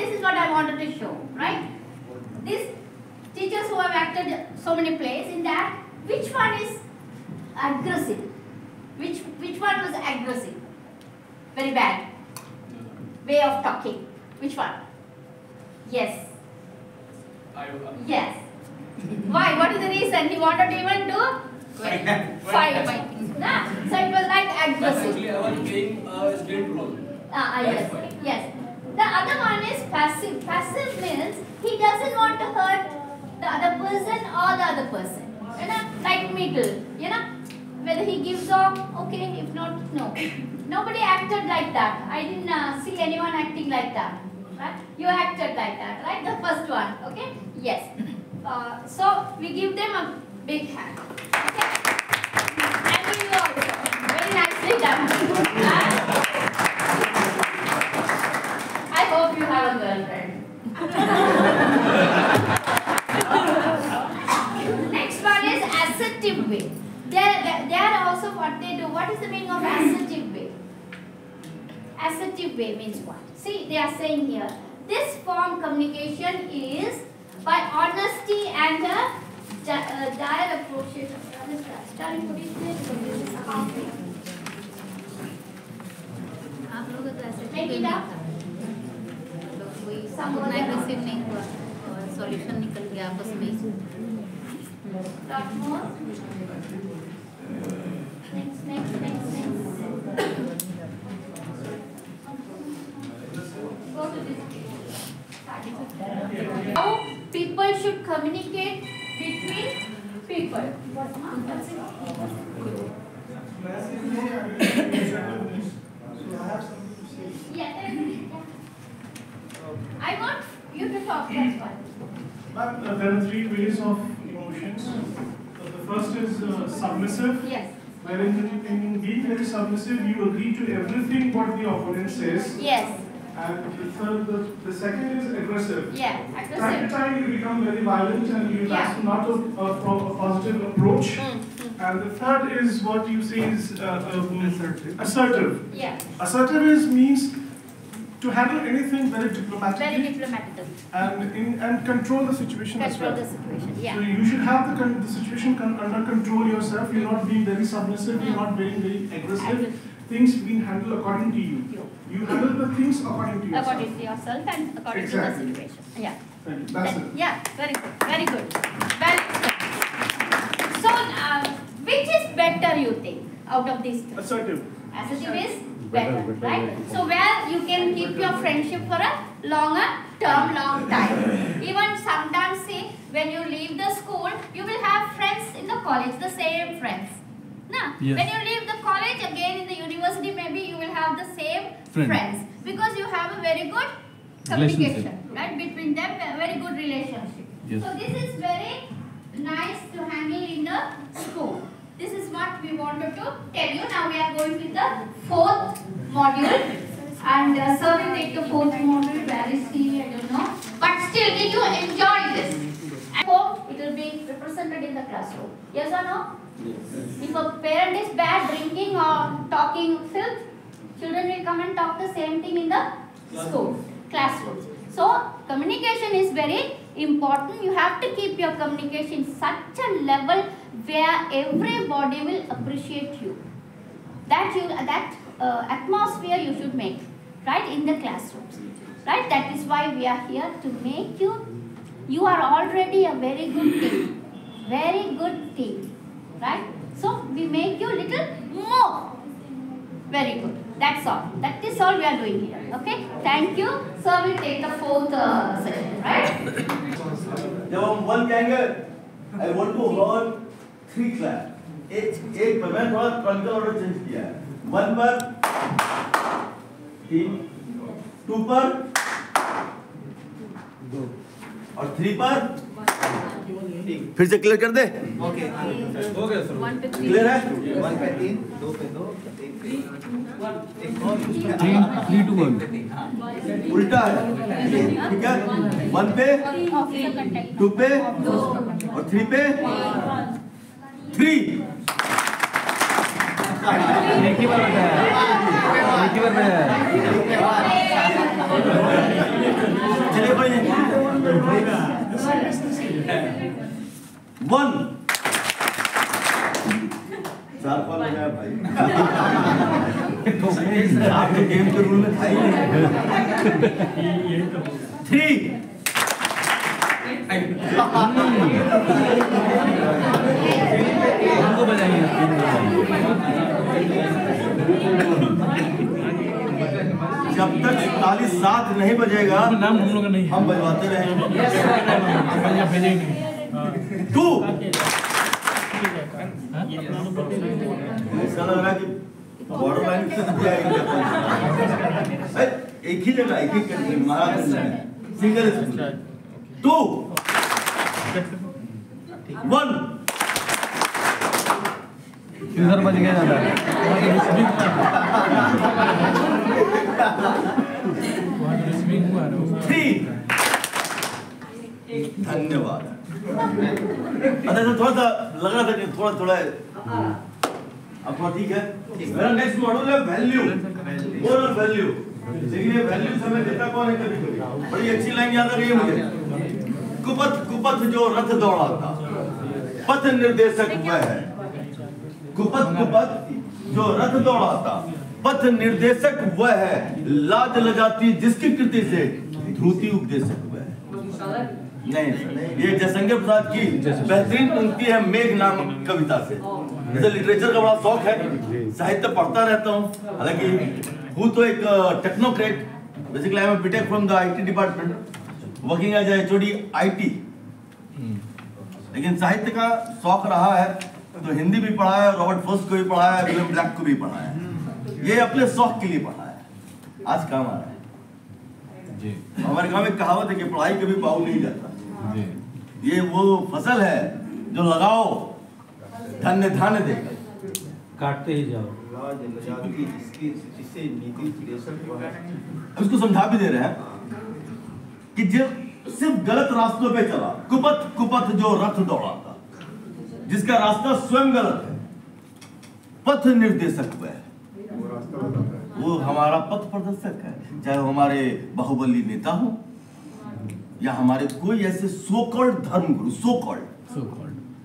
this is what I wanted to show, right? These teachers who have acted so many plays, in that, which one is aggressive? Which one was aggressive? Very bad way of talking. Which one? Yes. Yes. Why? What is the reason? He wanted to even do fight. Nah. So it was like aggressive. Actually, I was playing a straight role. Yes. Yes. The other one is passive. Passive means he doesn't want to hurt the other person or the other person. You know, like middle. You know, whether he gives off, okay. If not, no. Nobody acted like that. I didn't see anyone acting like that. Right? You acted like that, right? The first one. Okay. Yes. So we give them a big hand. Okay. And you also. Very nicely done. I hope you have a girlfriend. Next one is assertive way. They are also what they do. What is the meaning of assertive way? Assertive way means what? See, they are saying here, this form communication is by honesty and direct approach. आप लोगों का ऐसे Take it up. कोई aggressive नहीं हुआ और solution निकल गया आपस में. Talk more. Next. Go to this page. How people should communicate between people. Yeah. I want you to talk that one. But there are three ways of emotions. The first is submissive. Yes. Wherein in being very submissive, you agree to everything what the opponent says. Yes. And the second is aggressive. Yeah. Time to Aggressive. time you become very violent and you have not a positive approach. And the third is what you say is assertive. Yeah. Assertive means to handle anything very diplomatically. Very diplomatic. And control the situation as Control well. the situation. Yeah. So you should have the situation under control yourself. You're not being very submissive. You're not being very aggressive. Things being handled according to you. You handle the things according to yourself. According to yourself and according Exactly. to the situation. Yeah. Thank you. That's it. Yeah. Very good. Very good. Well. So, which is better, you think, out of these two? Assertive. Assertive is better, right? So where you can keep your friendship for a longer term, long time. Even sometimes, see, when you leave the school, you will have friends in the college, the same friends. Nah? Yes. When you leave the college, again in the university, maybe you will have the same friends. Because you have a very good communication, right? Between them, a very good relationship. Yes. So this is very nice to handle in the school. This is what we wanted to tell you. Now we are going with the fourth module. And sir will take the fourth module. Where is he? I don't know. But still, did you enjoy this? I hope it will be represented in the classroom. Yes or no? Yes. If a parent is bad, drinking or talking filth, children will come and talk the same thing in the school, classrooms. So, communication is very important. You have to keep your communication such a level where everybody will appreciate you. That atmosphere you should make, right, in the classrooms. Right? That is why we are here to make you. You are already a very good team. Very good team. Right? So, we make you little more. Very good. That's all. That is all we are doing here. Okay? Thank you. So, we'll take the fourth session. Right? जब हम one कहेंगे, I want to hold 3 clap. एक पर मैं थोड़ा Chronicle order change किया है. 1 पर 3, 2 पर 2 और 3 पर फिर से क्लियर कर दे. ओके हो गया सर. क्लियर है? 1 पे 3, 2 पे 2, 1 पे 1. 3 to 1. उल्टा है. ठीक है? 1 पे 2 पे और 3 पे 3. एक ही बार बताया. 1 4 कॉल हो गया भाई। आप तो गेम के रूल में था ही नहीं। 3 हमको बजाएंगे। जब तक ताली 7 नहीं बजेगा नाम हम लोग का नहीं है। हम बजवाते रहेंगे। भेजेंगे 2 ऐसा लग रहा है कि बॉर्डर लाइन से एक ही जगह एक ही कंट्री महाराष्ट्र में सिंगल स्कूल 2 1 इधर बज गया दादा। 3 धन्यवाद। अच्छा तो थोड़ा सा लग रहा था कि थोड़ा अब थोड़ा ठीक है। मेरा नेक्स्ट मॉडल है वैल्यू, मोरल वैल्यू। लेकिन ये वैल्यू हमें देता कौन है? कभी कभी बड़ी अच्छी लाइन याद आ गई है मुझे। कुपथ कुपथ जो रथ दौड़ाता, पथ निर्देशक वह है। कुपथ कुपथ जो रथ दौड़ाता, पथ निर्देशक वह है। लाज लजाती जिसकी कृति से, ध्रुति उपदेशक वह है। नहीं, ये जयशंकर प्रसाद की बेहतरीन पंक्ति है मेघ नामक कविता से। मुझे लिटरेचर का बड़ा शौक है, साहित्य पढ़ता रहता हूँ। हालांकि हूँ तो एक technocrat, basically I am BTech from the IT department, working as HOD IT. लेकिन साहित्य का शौक रहा है तो हिंदी भी पढ़ा है, रॉबर्ट फर्स्ट को भी पढ़ा है, विलियम ब्लैक को भी पढ़ा है। ये अपने शौक के लिए पढ़ा है, आज काम आ रहा है जी। हमारे गांव में कहावत है कि पढ़ाई कभी बाऊ नहीं जाता जी। ये वो फसल है जो लगाओ धन्य धान्य देगा, काटते ही जाओ। उसको समझा भी दे रहे हैं कि जब सिर्फ गलत रास्तों पे चला, कुपथ कुपथ जो रथ दौड़ाता, जिसका रास्ता स्वयं गलत है, पथ निर्देशक वह है। वो हमारा पथ प्रदर्शक है, चाहे वो हमारे बाहुबली नेता हो या हमारे कोई ऐसे सो कॉल्ड धर्मगुरु, सो कॉल्ड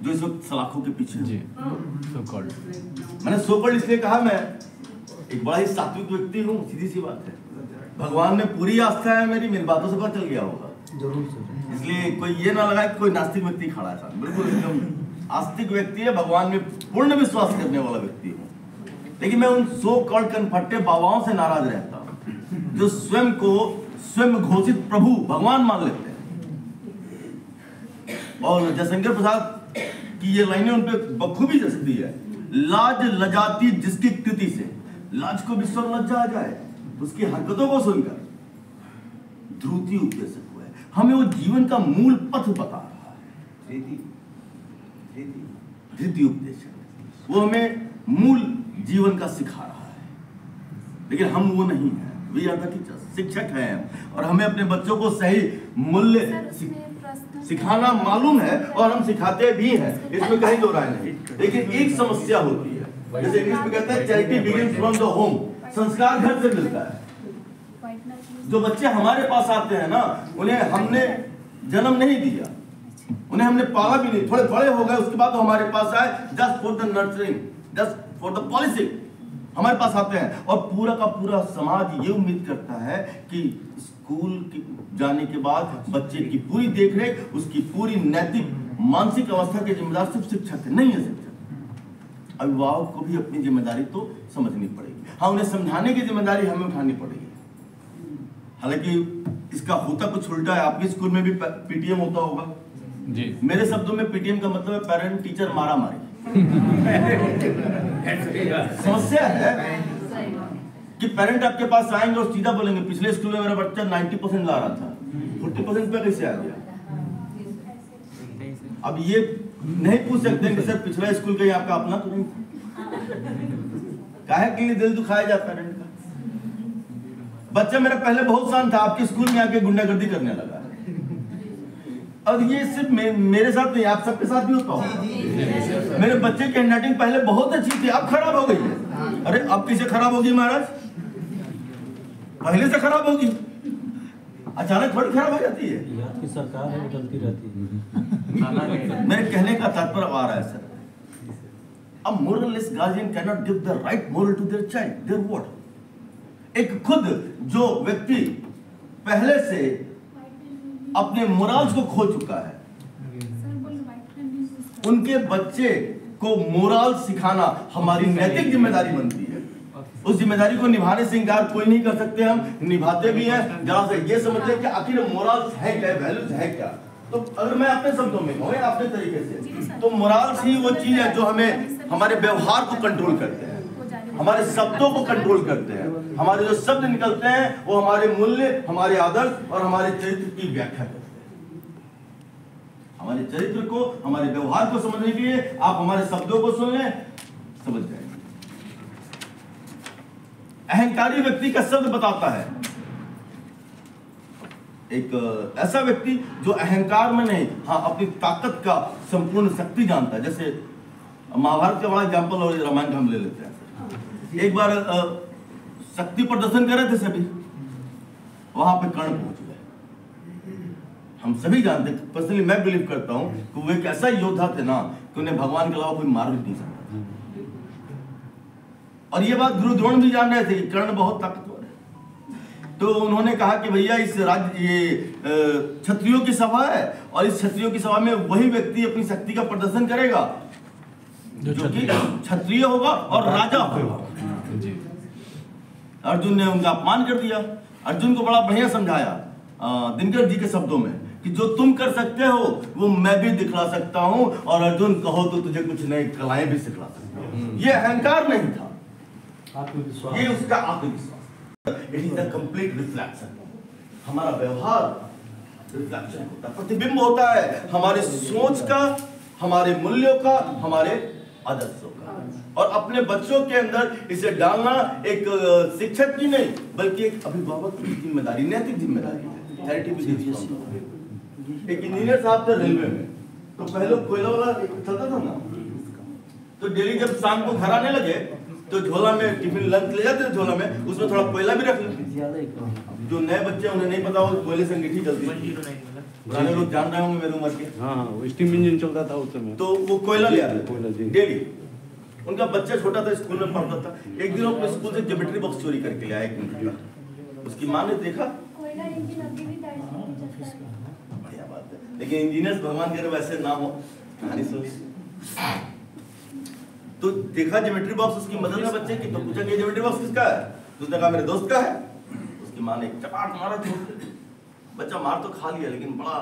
जो इस वक्त सलाखों के पीछे जी। सो कॉल्ड मैंने सो कॉल्ड इसलिए कहा, मैं एक बड़ा ही सात्विक व्यक्ति हूँ, सीधी सी बात है। भगवान में पूरी आस्था है मेरी बातों से पता चल गया होगा जरूर। इसलिए कोई ये ना लगा कि कोई नास्तिक व्यक्ति खड़ा है साथ, बिल्कुल एकदम आस्तिक व्यक्ति है, भगवान में पूर्ण विश्वास करने वाला व्यक्ति हूँ। लेकिन मैं उन सो कॉल्ड कनफट्टे बाबाओं से नाराज रहता हूँ जो स्वयं को स्वयं घोषित प्रभु भगवान मान लेते हैं। और जयशंकर प्रसाद की ये लाइनें उन पे बखूबी जचती है। लाज लजाती जिसकी कृति से, लाज को भी सब लज्जा आ जाए उसकी हरकतों को सुनकर, ध्रुति उपदेशक हुआ है। हमें वो जीवन का मूल पथ बता रहा है, धृति उपदेशक, वो हमें मूल जीवन का सिखा रहा है। लेकिन हम वो नहीं है, वी आर द टीचर्स, शिक्षक हैं, और हमें अपने बच्चों को सही मूल्य सिखाना मालूम है और हम सिखाते भी हैं, इसमें कहीं दो राय नहीं। लेकिन एक समस्या होती है, जैसे इंग्लिश में कहते हैं charity begins from the home, संस्कार घर से मिलता है। जो बच्चे हमारे पास आते हैं ना, उन्हें हमने जन्म नहीं दिया, उन्हें हमने पाला भी नहीं, थोड़े बड़े हो गए उसके बाद वो हमारे पास आए just for the nurturing, just for the polishing हमारे पास आते हैं। और पूरा का पूरा समाज ये उम्मीद करता है कि स्कूल जाने के बाद बच्चे की पूरी देखरेख, उसकी पूरी नैतिक मानसिक अवस्था के जिम्मेदार सिर्फ शिक्षक है, नहीं है शिक्षक। अभिभावक को भी अपनी जिम्मेदारी तो समझनी पड़ेगी। हाँ, उन्हें समझाने की जिम्मेदारी हमें उठानी पड़ेगी। हालांकि इसका होता कुछ उल्टा है, आपके स्कूल में भी पीटीएम होता होगा जी। मेरे शब्दों में पीटीएम का मतलब है पेरेंट टीचर मारा मारी। समस्या है कि पेरेंट आपके पास आएंगे और सीधा बोलेंगे पिछले स्कूल में मेरा बच्चा 90% ला रहा था, 40% पे कैसे आ गया। अब ये नहीं पूछ सकते कि सर पिछला स्कूल का आपका अपना तो नहीं, काहे के लिए दिल दुखाया जाता पेरेंट का। बच्चा मेरा पहले बहुत शांत था, आपके स्कूल में आके गुंडागर्दी करने लगा। और ये सिर्फ मेरे साथ नहीं, आप सबके साथ भी होता होगा। मेरे बच्चे की हैंडराइटिंग पहले बहुत अच्छी थी, अब खराब हो गई है। अरे अब कैसे खराब होगी महाराज, पहले से खराब होगी, अचानक थोड़ी खराब हो जाती है। आपकी सरकार है, बदलती रहती है। मेरे कहने का तात्पर्य आ रहा है sir, a moralless guardian cannot give the right moral to their child. Their what? एक खुद जो व्यक्ति पहले से अपने मोरल्स को खो चुका है, उनके बच्चे को मोरल सिखाना हमारी नैतिक जिम्मेदारी बनती है। उस जिम्मेदारी को निभाने से इंकार कोई नहीं कर सकते, हम निभाते भी हैं। जरा से ये समझ लें कि आखिर मोरल्स है क्या, वैल्यूज है क्या। तो अगर मैं अपने शब्दों में कहूँ अपने तरीके से, तो मोरल्स ही वो चीज है जो हमें हमारे व्यवहार को कंट्रोल करते हैं, हमारे शब्दों को कंट्रोल करते हैं। हमारे जो शब्द निकलते हैं वो हमारे मूल्य, हमारे आदर्श और हमारे चरित्र की व्याख्या करते हैं। हमारे चरित्र को, हमारे व्यवहार को समझने के लिए आप हमारे शब्दों को सुन लें, समझ जाएंगे। अहंकारी व्यक्ति का शब्द बताता है, एक ऐसा व्यक्ति जो अहंकार में नहीं, हाँ अपनी ताकत का संपूर्ण शक्ति जानता है। जैसे महाभारत का बड़ा एग्जाम्पल और रामायण का हम ले लेते हैं। एक बार शक्ति प्रदर्शन कर रहे थे सभी, वहां पे कर्ण पहुंच गए। हम सभी जानते हैं, पर्सनली मैं बिलीव करता हूं कि वो एक ऐसा योद्धा थे ना कि उन्हें भगवान के अलावा कोई मार भी नहीं सकता। और ये बात गुरु द्रोण भी जान रहे थे कि कर्ण बहुत ताकतवर है। तो उन्होंने कहा कि भैया इस राज्य, ये क्षत्रियों की सभा है और इस क्षत्रियों की सभा में वही व्यक्ति अपनी शक्ति का प्रदर्शन करेगा जो कि क्षत्रिय होगा और राजा होगा। अर्जुन ने उनका अपमान कर दिया। अर्जुन को बड़ा बढ़िया समझाया दिनकर जी के शब्दों में कि जो तुम कर सकते हो वो मैं भी दिखला सकता हूं, और अर्जुन कहो तो तुझे कुछ नई कलाएं भी सिखला सकता हूं। ये अहंकार नहीं था, ये उसका आत्मविश्वास। It is the complete reflection. हमारा व्यवहार रिफ्लेक्शन होता है, प्रतिबिंब होता है हमारे सोच का, हमारे मूल्यों का, हमारे आदर्शों का। और अपने बच्चों के अंदर इसे डालना एक शिक्षक की नहीं बल्कि एक अभिभावक की जिम्मेदारी, नैतिक जिम्मेदारी है। एक इंजीनियर साहब थे रेलवे में, तो पहले कोयला वाला चलता था ना, तो डेली जब शाम को घर आने लगे तो झोला में टिफिन लंच ले जाते थे, झोला में उसमें थोड़ा कोयला भी रख लेते। जो नए बच्चे उन्हें नहीं पता वो कोयले से अंगीठी जलती है, पुराने लोग जान रहे होंगे मेरी उम्र के। हाँ, वो स्टीम इंजन चलता था उस समय, तो वो कोयला ले आते थे डेली। उनका बच्चा छोटा था, स्कूल में पढ़ता था। एक दिन अपने स्कूल से ज्योमेट्री बॉक्स चोरी करके ले आया 1 मिनट का। उसकी माँ ने देखा, बढ़िया बात है, लेकिन इंजीनियर्स भगवान करे वैसे ना हो, कहानी सोच। तो देखा ज्योमेट्री बॉक्स उसकी मदद में बच्चे की, तो पूछा कि ज्योमेट्री बॉक्स किसका है? तो उसने कहा मेरे दोस्त का है। उसकी माँ ने चपाट मारा, बच्चा मार तो खा लिया लेकिन बड़ा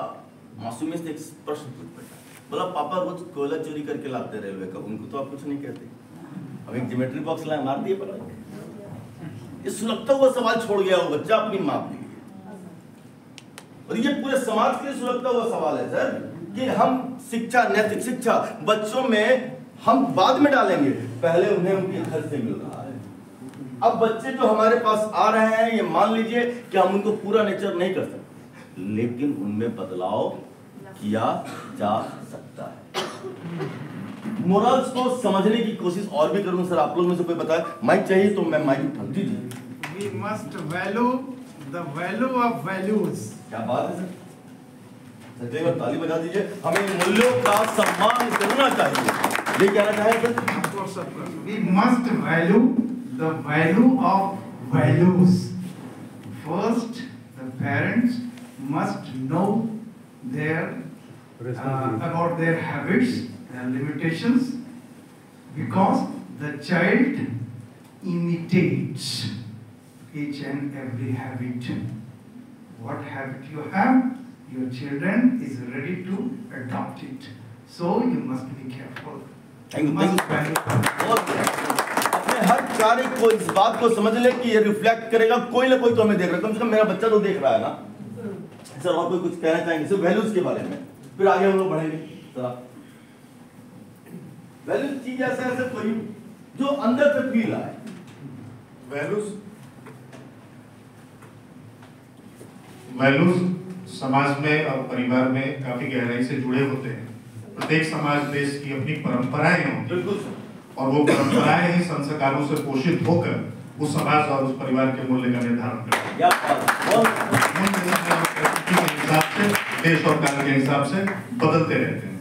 मासूमियत से एक प्रश्न पूछ बैठा। बोला पापा रोज कोयला चोरी करके लाते रेलवे का, उनको तो आप कुछ नहीं कहते, अब एक ज्योमेट्री बॉक्स लाए मार दिए। पर ये सुलगता हुआ सवाल छोड़ गया वो बच्चा अपनी माँ के लिए, और ये पूरे समाज के लिए सुलगता हुआ सवाल है सर कि हम शिक्षा, नैतिक शिक्षा बच्चों में हम बाद में डालेंगे, पहले उन्हें उनके घर से मिल रहा है। अब बच्चे जो हमारे पास आ रहे हैं, ये मान लीजिए कि हम उनको पूरा नेचर नहीं कर सकते, लेकिन उनमें बदलाव किया जा सकता है। मोरल्स को समझने की कोशिश और भी करूं सर। आप लोग में से कोई बताए, माइक चाहिए तो मैं माइक उठा। जी जी, we must value the value of values. क्या बात है सर, सच्चाई में ताली बजा दीजिए। हमें मूल्यों का सम्मान करना चाहिए, ये कहना चाहे sir. We must value the value of values. First, the parents must know their about their habits and limitations, because the child imitates each and every habit. What habit you have, your children is ready to adopt it. So you must be careful. Thank you. Must value. अपने हर कार्य को, इस बात को समझ ले कि ये रिफ्लेक्ट करेगा, कोई ना कोई तो हमें देख रहा है, कम से कम मेरा बच्चा तो देख रहा है ना सर। और कोई कुछ कहना चाहेंगे सिर्फ वैल्यूज के बारे में, फिर आगे हम लोग बढ़ेंगे सर। वैल्यूज चीज ऐसा ऐसा कोई जो अंदर से फील आए। वैल्यूज समाज में और परिवार में काफी गहराई से जुड़े होते हैं। प्रत्येक समाज देश की अपनी परंपराएं होती हैं, बिल्कुल, और वो परंपराएं ही संस्कारों से पोषित होकर उस समाज और उस परिवार के मूल्य का निर्धारण करती हैं। देश और काल के हिसाब से बदलते रहते हैं।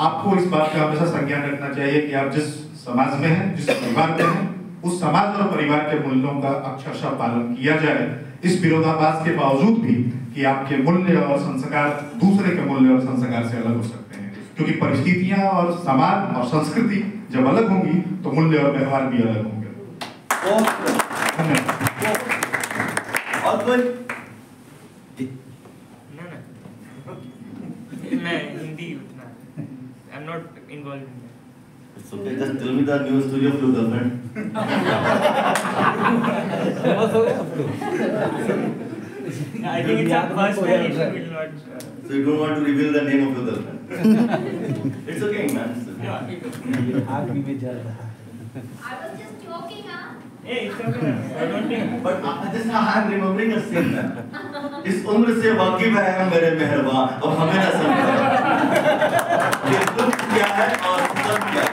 आपको इस बात का हमेशा संज्ञान रखना चाहिए कि आप जिस समाज में हैं, जिस परिवार में हैं, उस समाज और परिवार के मूल्यों का अक्षरशः पालन किया जाए, इस विरोधाभास के बावजूद भी कि आपके मूल्य और संस्कार दूसरे के मूल्य और संस्कार से अलग हो सकते हैं, क्योंकि परिस्थितियां और समाज और संस्कृति जब अलग होंगी तो मूल्य और व्यवहार भी अलग होंगे। और कोई मैं हिंदी उतना I am not involve in It's okay, just tell me the new story of your girlfriend. I think it's a personal issue, will not So you don't want to reveal the name of your girlfriend. It's okay, man. It's okay. I was just joking, huh? Hey, it's okay. I don't think. But this I am remembering a scene, man. इस उम्र से वाकिफ है मेरे मेहरबान, अब हमें ना समझा कि दुख क्या है और सब क्या है।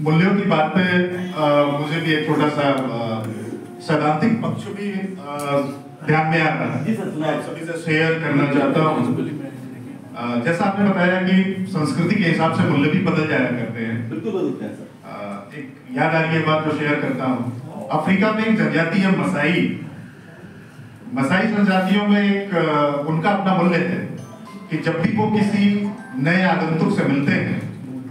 मूल्यों की बात पे मुझे भी एक छोटा सा सैद्धांतिक पक्ष भी ध्यान में आ रहा है, सभी से शेयर करना चाहता हूँ। जैसा आपने बताया कि संस्कृति के हिसाब से मूल्य भी बदल जाया करते हैं। बिल्कुल बदलते हैं सर। एक याद आ रही है बात जो शेयर करता हूँ। अफ्रीका में एक जनजाति है मसाई जनजातियों में एक उनका अपना मूल्य है कि जब भी वो किसी नए आगंतुक से मिलते हैं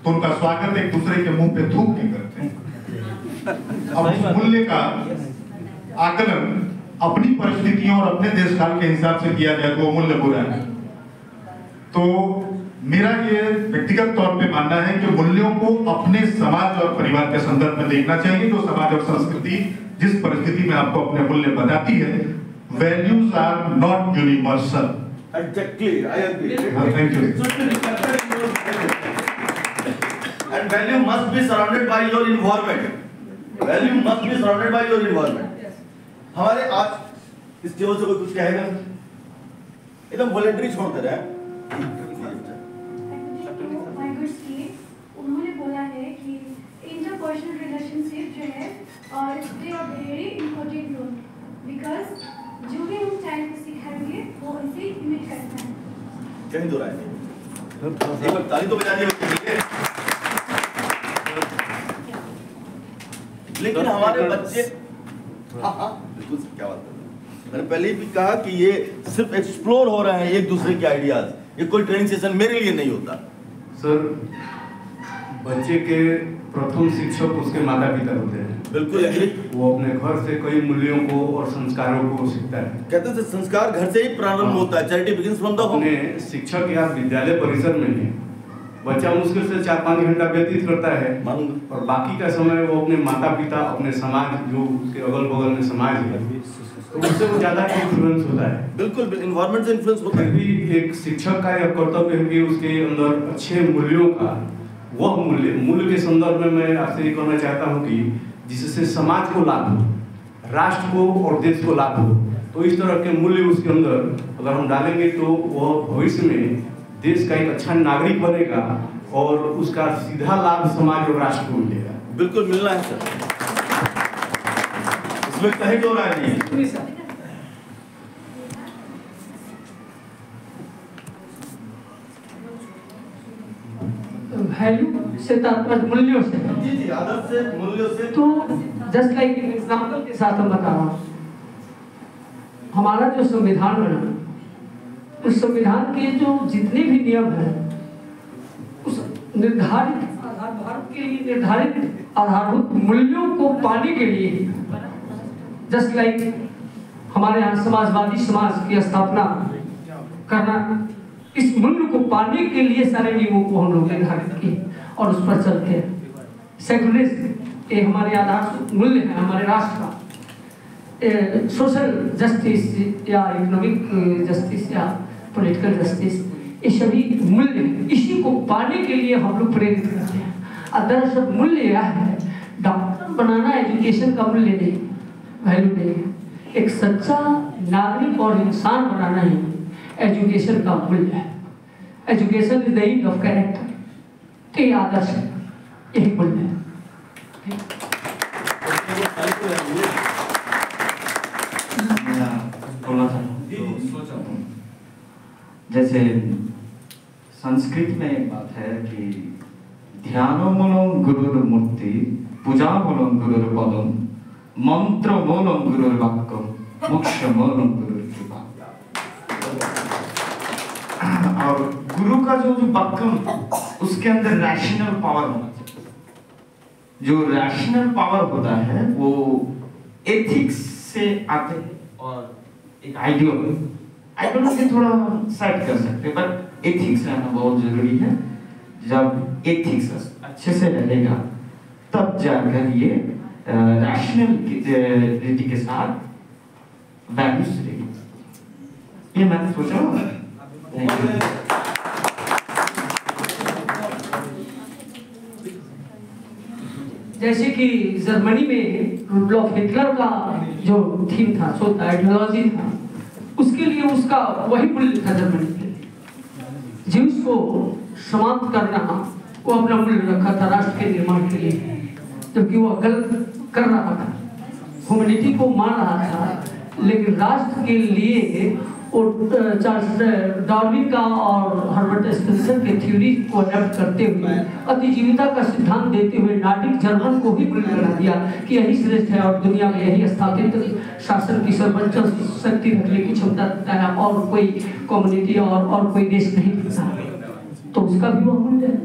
तो उनका स्वागत एक दूसरे के मुंह पे थूक के करते हैं। अब उस मूल्य का आकलन अपनी परिस्थितियों और अपने देश काल के हिसाब से किया जाए तो वो मूल्य बुरा है। तो मेरा ये व्यक्तिगत तौर पे मानना है कि मूल्यों को अपने समाज और परिवार के संदर्भ में देखना चाहिए। जो समाज और संस्कृति जिस परिस्थिति में आपको अपने मूल्य बताती है, values are not universal. Exactly, I agree. Thank you. And value must be surrounded by your environment. Value must be surrounded by your environment. हमारे आज इस टेबल से कोई कुछ कहेगा? एकदम वॉलंटरी छोड़ दे रहा है। उन्होंने बोला है कि इंटरपर्सनल रिलेशनशिप जो है और play a very important role, because जो भी हम चाइल्ड को सिखाएंगे वो इसे इमिट करता है। कहीं दो राय नहीं। एक बार ताली तो बजानी है। लेकिन हमारे बच्चे हाँ बिल्कुल क्या बात है। मैंने पहले भी कहा कि ये सिर्फ एक्सप्लोर हो रहे हैं एक दूसरे के आइडियाज। ये कोई ट्रेनिंग सेशन मेरे लिए नहीं होता सर। बच्चे के प्रथम शिक्षक उसके माता पिता होते हैं। बिल्कुल, वो अपने घर से कई मूल्यों को और संस्कारों को सीखता है। कहते हैं संस्कार घर से ही प्रारंभ होता है। Charity begins from the home. अपने शिक्षक या विद्यालय परिसर में ही बच्चा मुश्किल से 4-5 घंटा व्यतीत करता है और बाकी का समय वो अपने माता पिता, अपने समाज, जो उसके अगल बगल में समाज है, तो उससे वो ज्यादा इन्फ्लुएंस होता है। बिल्कुल, इन्वायरमेंट से इन्फ्लुएंस होता है। एक शिक्षक का यह कर्तव्य है कि उसके अंदर अच्छे मूल्यों का वह मूल्य के संदर्भ में मैं आपसे ये कहना चाहता हूँ कि जिससे समाज को लाभ हो, राष्ट्र को और देश को लाभ हो, तो इस तरह के मूल्य उसके अंदर अगर हम डालेंगे तो वह भविष्य में देश का एक अच्छा नागरिक बनेगा और उसका सीधा लाभ समाज और राष्ट्र को मिलेगा। बिल्कुल मिलना है सर, इसमें कहीं दो राय नहीं। वैल्यू से तात्पर्य मूल्यों से। जी आदत से, मूल्यों से। तो जस्ट लाइक एग्जांपल के साथ हम बता रहा हूँ, हमारा जो संविधान बना, उस संविधान के जो जितने भी नियम हैं, उस निर्धारित भारत के लिए निर्धारित आधारभूत मूल्यों को पाने के लिए, जस्ट लाइक हमारे यहाँ समाजवादी समाज की स्थापना करना, इस मूल्य को पाने के लिए सारे नियमों को हम लोग निर्धारित किए और उस पर चलते हैं। सेक्युलरिज्म ये हमारे आधार मूल्य है हमारे राष्ट्र का। सोशल जस्टिस या इकोनॉमिक जस्टिस या पॉलिटिकल जस्टिस, ये सभी मूल्य हैं। इसी को पाने के लिए हम लोग प्रेरित करते हैं। दरअसल मूल्य यह है, डॉक्टर बनाना एजुकेशन का मूल्य नहीं, वैल्यू नहीं है। एक सच्चा नागरिक और इंसान बनाना ही एजुकेशन का मूल्य है। Education is the end of character. तो ये आदर्श है, यही मूल्य है। जैसे संस्कृत में एक बात है कि ध्यानमूलम गुरुर्मूर्ति, पूजामूलम गुरुर्पदम, मंत्रमूलम गुरुर्वाक्यम, मोक्षमूलम गुरुर्कृपा। और गुरु का जो वाक्य, उसके अंदर रैशनल पावर होना चाहिए। जो रैशनल पावर होता है वो एथिक्स से आते हैं और एक आइडियोलॉजी से थोड़ा साइड कर सकते हैं, पर एथिक्स रहना बहुत जरूरी है। जब एथिक्स अच्छे से रहेगा तब जाकर ये रैशनलिटी के साथ वैल्यूज रहेगी। ये मैंने सोचा। जैसे कि जर्मनी में रुडोल्फ हिटलर का जो थीम था, सो आइडियोलॉजी था, उसके लिए उसका वही मूल्य था जर्मनी के लिए। ज्यूस को समाप्त करना वो अपना मूल्य रखा था राष्ट्र के निर्माण के लिए, जबकि वो गलत कर रहा था, ह्यूमैनिटी को मान रहा था। लेकिन राष्ट्र के लिए चार्ल्स डार्विन का और हर्बर्ट स्पेंसर के थ्योरी को अडॉप्ट करते हुए, अतिजीविता का सिद्धांत देते हुए नॉर्डिक जर्मन को ही मूल्य बना दिया कि यही श्रेष्ठ है और दुनिया में यही स्थापित शासन की सर्वोच्च शक्ति रखने की क्षमता रखता है, और कोई कम्युनिटी और कोई देश नहीं दिखता, तो उसका भी वो मूल्य है।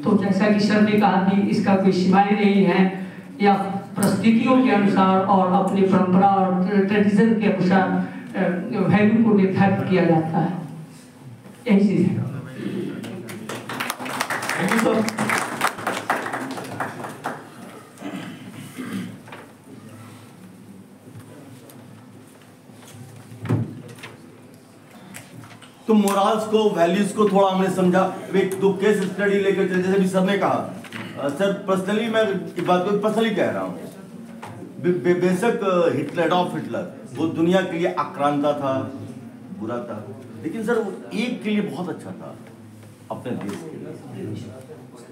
तो जैसा कि सर ने कहा कि इसका कोई सीमाएं नहीं है, या परिस्थितियों के अनुसार और अपनी परंपरा और ट्रेडिशन के अनुसार वैल्यू को निर्धारित किया जाता है। यही चीज है। Thank you sir. तो मोरल्स को, वैल्यूज को थोड़ा हमने समझा। एक दो केस स्टडी लेकर चले, जैसे भी सर ने कहा। सर पर्सनली मैं एक बात को पर्सनली कह रहा हूँ, बेशक एडॉल्फ हिटलर वो दुनिया के लिए आक्रांता था, बुरा था, लेकिन सर वो एक के लिए बहुत अच्छा था, अपने देश के लिए।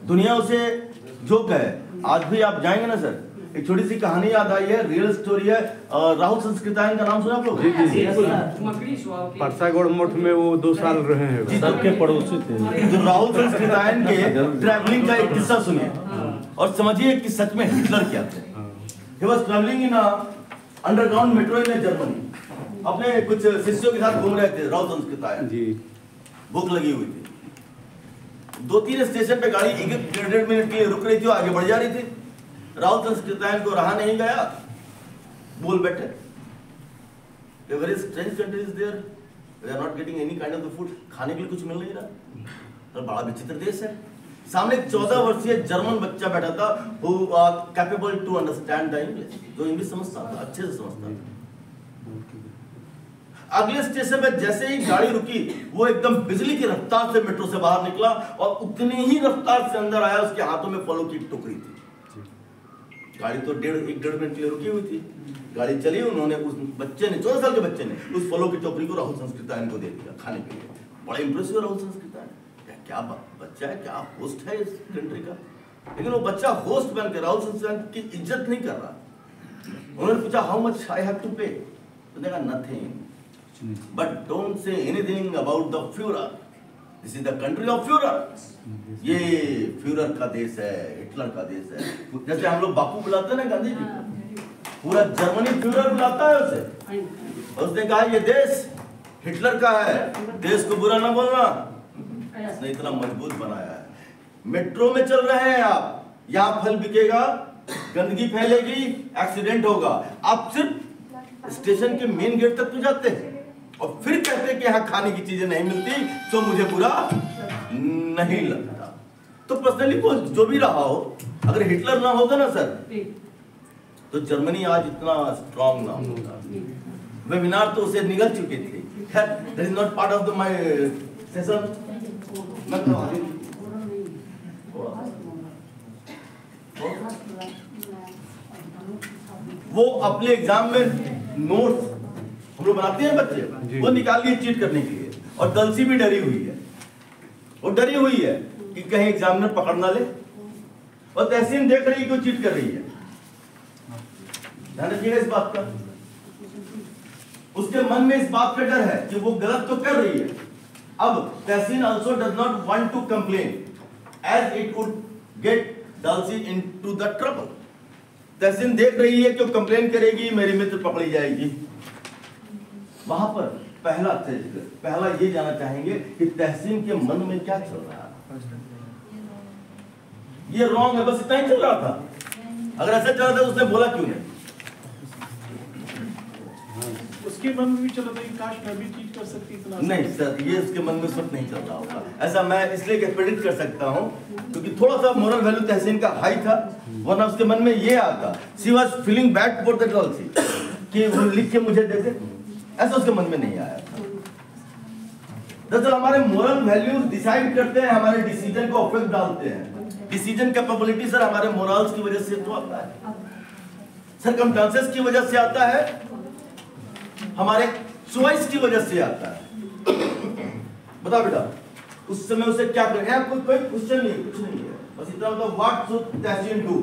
दुनिया उसे जो कहे, आज भी आप जाएंगे ना सर, एक छोटी सी कहानी याद आई है, रियल स्टोरी है। राहुल संस्कृतायन का नाम सुना आप लोग? परसागढ़ मठ में वो 2 साल रहे हैं, सबके पड़ोसी थे। तो राहुल संस्कृतायन के ट्रैवलिंग का एक किस्सा सुनिए और समझिए कि सच में हिटलर क्या थे। He was traveling in a underground metro in Germany। अपने कुछ शिष्यों के साथ घूम रहे थे राहुल संस्कृतायन जी। भूख लगी हुई थी, 2-3 स्टेशन पे गाड़ी 1-1.5 मिनट के लिए रुक रही थी और आगे बढ़ जा रही थी। राहुल संस्कृतायन को रहा नहीं गया, बोल बैठे, A very strange country is there, we are not getting any kind of the food, खाने के लिए कुछ मिल नहीं रहा, तो बड़ा विचित्र देश है। सामने 14 वर्षीय जर्मन बच्चा बैठा था, who was capable to understand the English, जो इंग्लिश समझता था, अच्छे से समझता था। अगले स्टेशन पे जैसे ही गाड़ी रुकी, वो एकदम बिजली की रफ्तार से मेट्रो से बाहर निकला और उतनी ही रफ्तार से अंदर आया। उसके हाथों में फलों की टोकरी थी। गाड़ी तो 1-1.5 मिनट के लिए रुकी हुई थी, गाड़ी चली, उन्होंने उस बच्चे ने, 14 साल के बच्चे ने, उस फलों की टोकरी को राहुल संस्कृतायन को दे दिया खाने के लिए। बड़ा इंप्रेसिव राहुल संस्कृतायन, क्या बच्चा है, क्या होस्ट है इस कंट्री का। लेकिन वो बच्चा होस्ट बन के राहुल संस्कृतायन की इज्जत नहीं कर रहा। उन्होंने पूछा how much I have to pay, उसने कहा nothing, but don't say anything about the Fuhrer, this is the country of Fuhrer. ये फ्यूरर का देश है, हिटलर का देश है। जैसे हम लोग बापू बुलाते हैं ना गांधी जी, पूरा जर्मनी फ्यूरर बुलाता है उसे। उसने कहा ये देश हिटलर का है, देश को बुरा ना बोलना। उसने इतना मजबूत बनाया है। मेट्रो में चल रहे हैं आप, यहाँ फल बिकेगा, गंदगी फैलेगी, एक्सीडेंट होगा, आप सिर्फ स्टेशन के मेन गेट तक तो जाते हैं और फिर कहते हैं कि यहाँ खाने की चीजें नहीं मिलती तो मुझे बुरा नहीं लगता। तो पर्सनली वो जो भी रहा हो, अगर हिटलर ना होता ना सर, तो जर्मनी आज इतना स्ट्रॉन्ग ना होता। वेबिनार तो उसे निगल चुके थे। That is not part of the my session. वो अपने एग्जाम में नोट्स हम लोग बनाते हैं बच्चे, वो निकाल लिए चीट करने के लिए, और दलसी भी डरी हुई है। वो डरी हुई है कि कहीं एग्जामिनर पकड़ ना ले, और तहसीन देख रही है कि वो चीट कर रही है। ध्यान रखिएगा इस बात का। उसके मन में इस बात का डर है कि वो गलत तो कर रही है, अब तहसीन also does not want to complain as it would get Dulcie into the trouble. तहसीन देख रही है कि कंप्लेन करेगी मेरी मित्र पकड़ी जाएगी। वहां पर पहला ये जानना चाहेंगे कि तहसीन के मन में क्या चल रहा है। ये रॉन्ग है, बस इतना ही चल रहा था। अगर ऐसा चल रहा था उसने बोला क्यों नहीं? उसके मन में भी चल रहा था कि काश मैं भी चीट कर सकती इतना। नहीं सर, ये उसके मन में इस वक्त नहीं चल रहा होगा। ऐसा मैं इसलिए प्रेडिक्ट कर सकता हूँ क्योंकि थोड़ा सा मोरल वैल्यू तहसीन का हाई था, वरना उसके मन में ये आता she was feeling bad for the Dulcie कि वो लिख के मुझे दे दे, ऐसा उसके मन में नहीं आया। दरअसल हमारे मोरल वैल्यूज डिसाइड करते हैं, हमारे डिसीजन को अफेक्ट डालते हैं। डिसीजन कैपेबिलिटी सर हमारे मोरल्स की वजह से तो आता है, सरकमस्टेंसेस की वजह से आता है, हमारे चॉइस की वजह से आता है। बता बेटा उस समय उसे क्या करना है? कोई क्वेश्चन नहीं, कुछ नहीं है, बस इतना मतलब what should Tahseen do,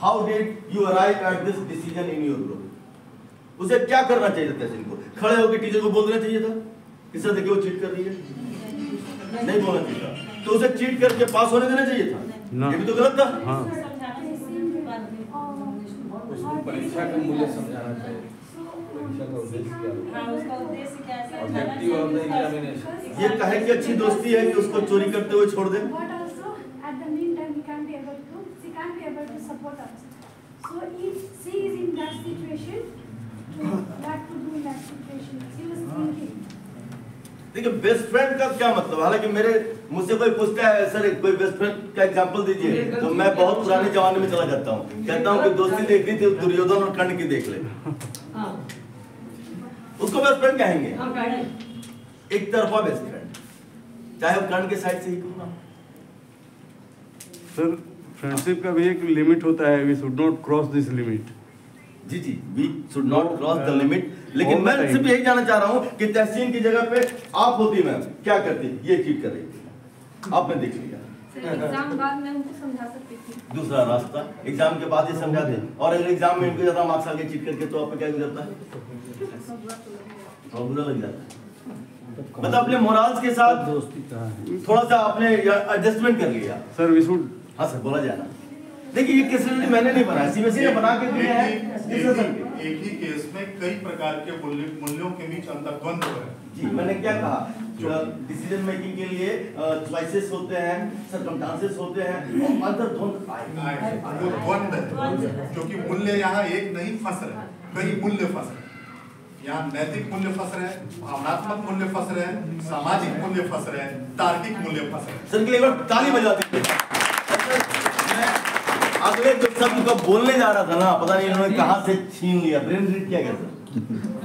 how did you arrive at this decision in your group. उसे क्या करना चाहिए था तहसीन को? खड़े होकर टीचर को बोल देना चाहिए था कि सर देखिए वो चीट कर रही है, नहीं बोलना चाहिए था। तो उसे चीट करके पास होने देना चाहिए था, ये भी तो गलत था। उसको परीक्षा का मूल्य समझाना चाहिए, ऑब्जेक्टिव ऑफ द एग्जामिनेशन। ये कहे कि अच्छी दोस्ती है कि उसको चोरी करते हुए छोड़ दे। But also at the meantime she can't be able to support us. So if she is in that situation, what to do in that situation? She was thinking. देखिए बेस्ट फ्रेंड का क्या मतलब? हालांकि मेरे मुझसे कोई पूछता है सर कोई बेस्ट फ्रेंड का एग्जांपल दीजिए, तो मैं बहुत पुराने जमाने में चला जाता हूँ, कहता हूँ कि दोस्ती देखनी थी दुर्योधन और कर्ण की देख ले, उसको बेस्ट फ्रेंड कहेंगे। एक तरफा बेस्ट फ्रेंड, चाहे वो कर्ण के साइड से ही क्यों ना। सर फ्रेंडशिप का भी एक लिमिट होता है, we should not cross this limit. जी जी, we should not cross the limit. लेकिन मैं सिर्फ यही जानना चाह रहा हूँ कि तहसीन की जगह पे आप होती मैम क्या करती? ये चीट कर रही थी, आपने देख लिया। एग्जाम बाद में उनको समझा सकती थी। दूसरा रास्ता एग्जाम के बाद ही समझा दे, और अगर एग्जाम में इनको ज्यादा मार्क्स आगे चीट करके तो आप पे क्या गुजरता है? बुरा लग जाता है। मतलब अपने मोरल्स के साथ थोड़ा सा आपने एडजस्टमेंट कर लिया। सर वी शुड, हाँ सर बोला जाना। देखिए ये केस मैंने नहीं बनाया, सीबीएसई ने बना के दिया है। एक ही केस में कई प्रकार के मूल्यों के बीच अंतर्द्वंद है। जी मैंने क्या कहा, डिसीजन मेकिंग के लिए चॉइसेस होते हैं, सर्कमस्टेंसेस होते हैं, और अंतर्द्वंद द्वंद, क्योंकि मूल्य यहाँ एक नहीं फंस रहे, कई मूल्य फंस रहे। यहाँ नैतिक मूल्य फंस रहे हैं, भावनात्मक मूल्य फंस रहे हैं, सामाजिक मूल्य फंस रहे हैं, तार्किक मूल्य फंस रहे हैं। सर के लिए ताली बजा दीजिए। अगले जो शब्द को बोलने जा रहा था ना, पता नहीं इन्होंने कहाँ से छीन लिया। ब्रेन रीड किया गया सर?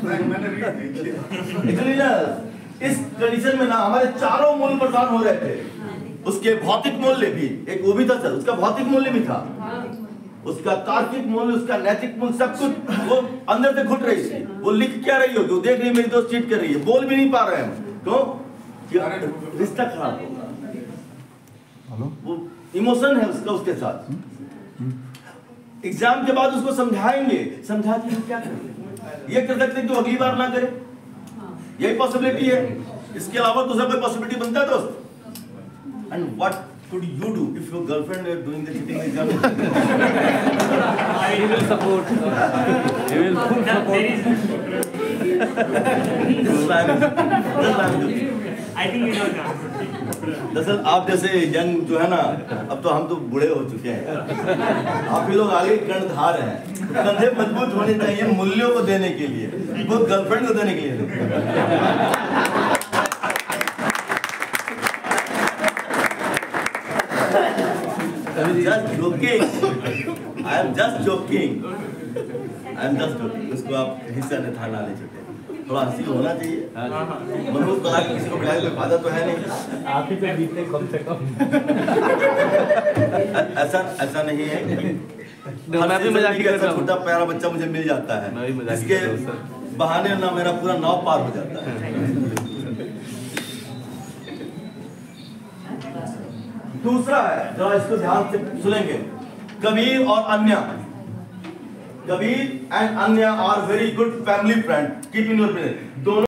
मैंने रीड नहीं किया। एक्चुअली ना इस कंडीशन में ना हमारे चारों मूल्य प्रदान हो रहे थे। उसके भौतिक मूल्य भी एक वो भी था सर, उसका भौतिक मूल्य भी था, उसका तार्किक मूल्य, उसका नैतिक मूल्य, सब कुछ वो अंदर से घुट रही थी। वो लिख क्या रही होगी? वो देख रही मेरी दोस्त चीट कर रही है, बोल भी नहीं पा रहे हैं। क्यों? रिश्ता खराब होगा। वो इमोशन है उसका उसके साथ। एग्जाम के बाद उसको समझाएंगे, समझा के क्या करें? ये कर सकते हैं कि अगली बार ना करे, यही पॉसिबिलिटी है। इसके अलावा दूसरा कोई पॉसिबिलिटी बनता है दोस्त? And what could you do if your girlfriend is doing the cheating exam? He will support. He will full support. I think you know that. दरअसल आप जैसे यंग जो है ना, अब तो हम तो बूढ़े हो चुके हैं, आप ही लोग आगे कर्णधार हैं। कंधे मजबूत होने चाहिए मूल्यों को देने के लिए, वो गर्लफ्रेंड को देने के लिए। Just joking. I am just joking. उसको आप हिस्सा ने था ना ले चुके, थोड़ा हंसी होना चाहिए। मनोज कला किसी को मिलाए कोई फायदा तो है नहीं। आप ही तो जीतने कम से कम। ऐसा नहीं है। मैं भी मजाक कर रहा हूं। छोटा प्यारा बच्चा मुझे मिल जाता है, इसके बहाने ना मेरा पूरा नाव पार हो जाता है। दूसरा है, जरा इसको ध्यान से सुनेंगे, कबीर और अन्य। कबीर एंड अन्य are very good family friend, keep in your brain. दोनों